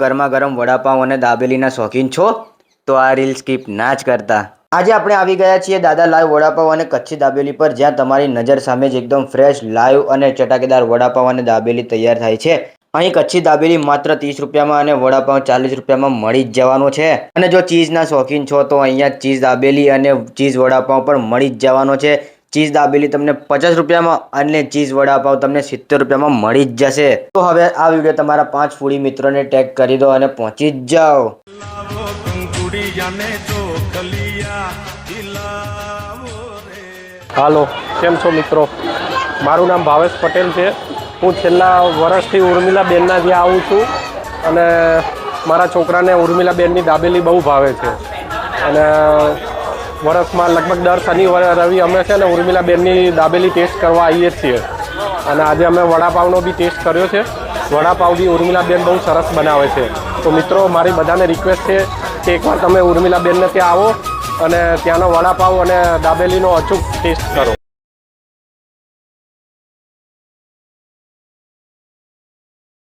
ગરમા ગરમ વડાપાઉં અને દાબેલીના શોખીન છો તો આ રીલ સ્કીપ ના જ કરતા। આજે આપણે આવી ગયા છીએ દાદા લાઈવ વડાપાઉં અને કચ્છી દાબેલી પર, જ્યાં તમારી નજર સામે જ એકદમ ફ્રેશ, લાઈવ અને ચટાકેદાર વડાપાઉં અને દાબેલી તૈયાર થાય છે। અહીં કચ્છી દાબેલી માત્ર 30 રૂપિયામાં અને વડાપાઉં 40 રૂપિયામાં મળી જ જવાનો છે। અને જો ચીઝના શોખીન છો તો અહીંયા ચીઝ દાબેલી અને ચીઝ વડાપાઉં પણ મળી જ જવાનો છે। ચીઝ દાબેલી તમને 50 રૂપિયામાં અને ચીઝ વડાપાઉં તમને 70 રૂપિયામાં મળી જ જશે। તો હવે આ વિડીયો તમારા 5 ફૂડી મિત્રોને ટેગ કરી દો અને પહોંચી જ જાઓ। હાલો, કેમ છો મિત્રો? મારું નામ ભાવેશ પટેલ છે। હું છેલ્લા વર્ષથી ઉર્મિલાબેનના ત્યાં આવું છું અને મારા છોકરાને ઉર્મિલાબેનની દાબેલી બહુ ભાવે છે અને વર્ષમાં લગભગ દર શનિવારે રવિ અમે છે ને ઉર્મિલાબેનની દાબેલી ટેસ્ટ કરવા આવીએ છીએ અને આજે અમે વડાપાઉંનો બી ટેસ્ટ કર્યો છે। વડાપાઉં બી ઉર્મિલાબેન બહુ સરસ બનાવે છે। તો મિત્રો, મારી બધાને રિક્વેસ્ટ છે કે એકવાર તમે ઉર્મિલાબેનને ત્યાં આવો અને ત્યાંનો વડાપાઉં અને દાબેલીનો અચૂક ટેસ્ટ કરો।